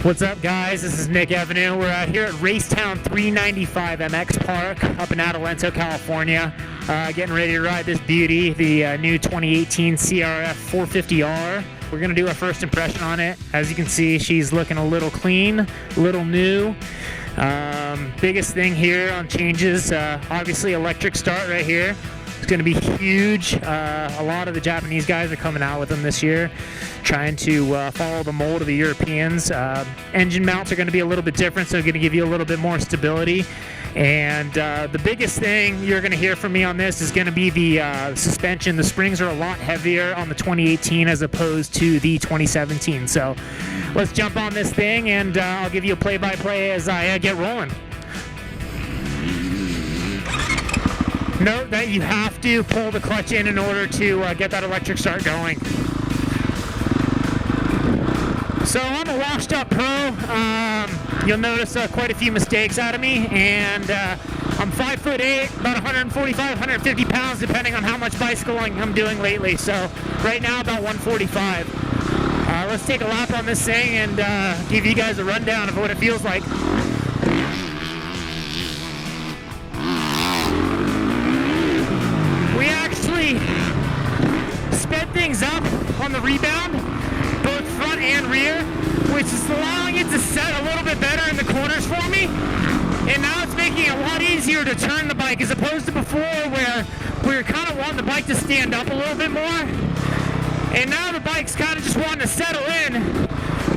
What's up, guys? This is Nick Avenue. We're out here at Racetown 395 MX Park up in Adelanto, California. Getting ready to ride this beauty, the new 2018 CRF450R. We're going to do our first impression on it. As you can see, she's looking a little clean, a little new. Biggest thing here on changes, obviously electric start right here. It's going to be huge. A lot of the Japanese guys are coming out with them this year, trying to follow the mold of the Europeans. Engine mounts are going to be a little bit different, so going to give you a little bit more stability. And the biggest thing you're going to hear from me on this is going to be the suspension. The springs are a lot heavier on the 2018 as opposed to the 2017. So let's jump on this thing, and I'll give you a play-by-play as I get rolling. Note that you have to pull the clutch in order to get that electric start going. So I'm a washed up pro. You'll notice quite a few mistakes out of me, and I'm 5'8", about 145, 150 pounds, depending on how much bicycling I'm doing lately. So right now about 145. Let's take a lap on this thing and give you guys a rundown of what it feels like. We actually sped things up on the rebound, both front and rear, which is allowing it to set a little bit better in the corners for me. And now it's making it a lot easier to turn the bike as opposed to before where we were kind of wanting the bike to stand up a little bit more. And now the bike's kind of just wanting to settle in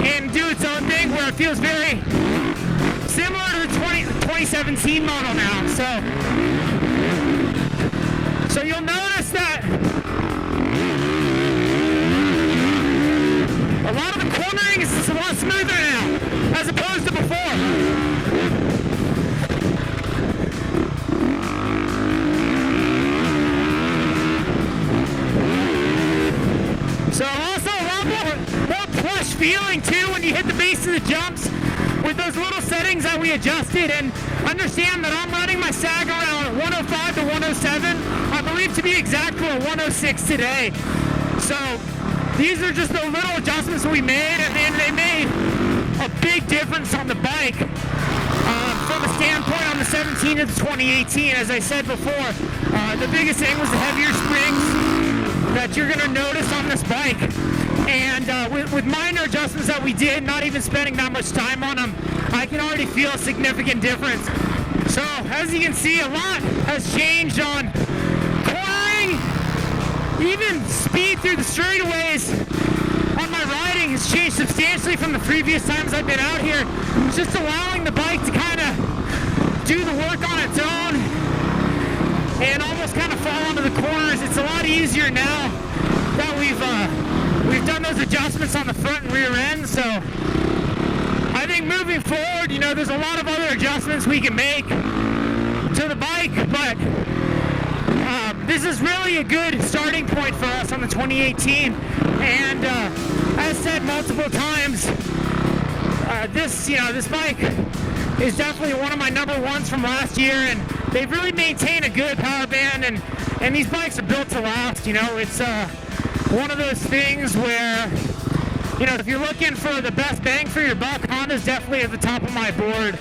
and do its own thing where it feels very similar to the 2017 model now. So you'll notice that a lot of the cornering is just a lot smoother now, as opposed to before. So also a lot more plush feeling too when you hit the base of the jumps with those little settings that we adjusted. And understand that I'm running my sag around 105 to 107. I believe to be exact for a 106 today. So these are just the little adjustments we made, and they made a big difference on the bike from a standpoint on the 17 to the 2018. As I said before, the biggest thing was the heavier springs that you're going to notice on this bike. And with minor adjustments that we did, not even spending that much time on them, I can already feel a significant difference. So as you can see, a lot has changed on cornering. Even speed through the straightaways on my riding has changed substantially from the previous times I've been out here. It's just allowing the bike to kind of do the work on its own and almost kind of fall into the corners. It's a lot easier now that we've done those adjustments on the front and rear end. So I think moving forward, you know, there's a lot of other adjustments we can make to the bike, but this is really a good starting point for us on the 2018. And as said multiple times, this bike is definitely one of my number ones from last year, and they've really maintained a good power band, and these bikes are built to last. You know, it's one of those things where, you know, if you're looking for the best bang for your buck, Honda's definitely at the top of my board.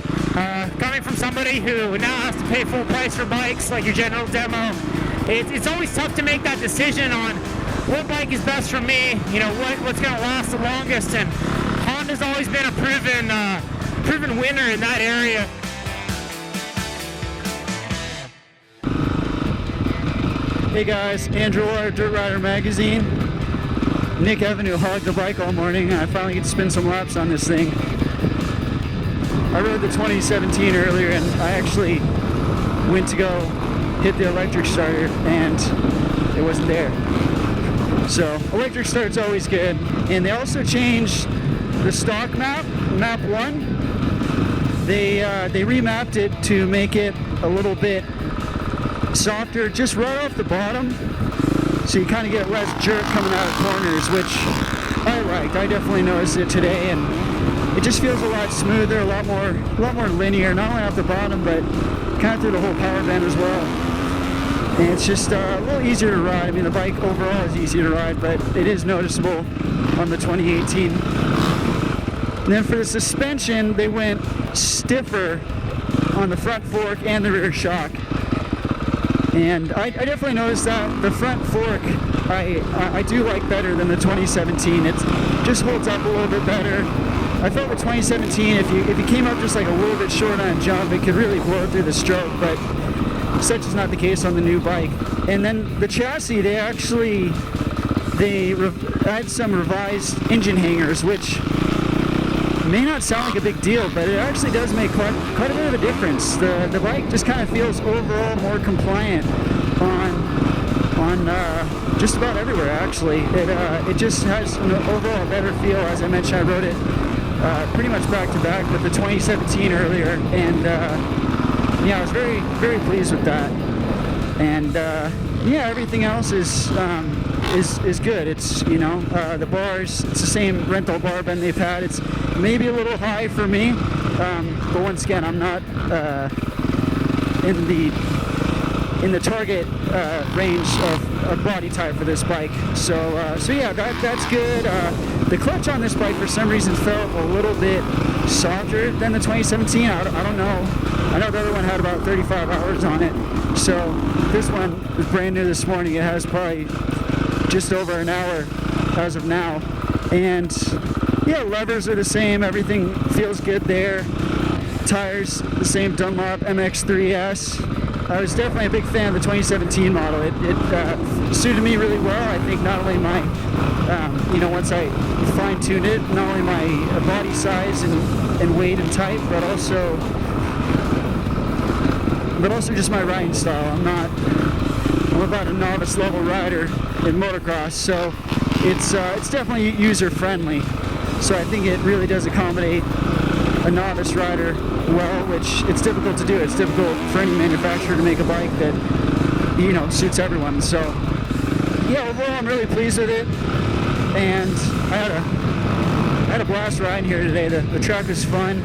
Coming from somebody who now has to pay full price for bikes like your general demo, it's always tough to make that decision on what bike is best for me, you know, what's going to last the longest, and Honda's always been a proven winner in that area. Hey guys, Andrew Orr, Dirt Rider Magazine. Nick Avenue hogged the bike all morning, and I finally get to spin some laps on this thing. I rode the 2017 earlier, and I actually went to go hit the electric starter, and it wasn't there. So electric start's always good. And they also changed the stock map 1. They remapped it to make it a little bit softer, just right off the bottom, so you kind of get less jerk coming out of corners, which I liked. I definitely noticed it today, and it just feels a lot smoother, a lot more linear, not only off the bottom, but kind of through the whole power band as well. And it's just a little easier to ride. I mean, the bike overall is easier to ride, but it is noticeable on the 2018. And then for the suspension, they went stiffer on the front fork and the rear shock. And I definitely noticed that the front fork I do like better than the 2017. It just holds up a little bit better. I felt the 2017, if you came up just like a little bit short on a jump, it could really blow through the stroke, but such is not the case on the new bike. And then the chassis, they had some revised engine hangers, which may not sound like a big deal, but it actually does make quite a bit of a difference. The bike just kind of feels overall more compliant on just about everywhere. Actually, it just has an overall better feel. As I mentioned, I rode it pretty much back to back with the 2017 earlier, and yeah, I was very, very pleased with that. And yeah, everything else is good. It's, you know, the bars, it's the same rental bar bend they've had. It's maybe a little high for me, but once again, I'm not in the target range of body type for this bike. So yeah, that's good. The clutch on this bike for some reason felt a little bit softer than the 2017. I don't know. I know the other one had about 35 hours on it. So this one is brand new this morning. It has probably just over an hour as of now. And yeah, levers are the same. Everything feels good there. Tires, the same Dunlop MX3S. I was definitely a big fan of the 2017 model. It suited me really well. I think not only my, you know, once I fine-tuned it, not only my body size and weight and type, but also just my riding style. I'm about a novice level rider in motocross, so it's definitely user friendly. So I think it really does accommodate a novice rider well, which it's difficult to do. It's difficult for any manufacturer to make a bike that, you know, suits everyone. So yeah, overall I'm really pleased with it, and I had a blast riding here today. The track was fun.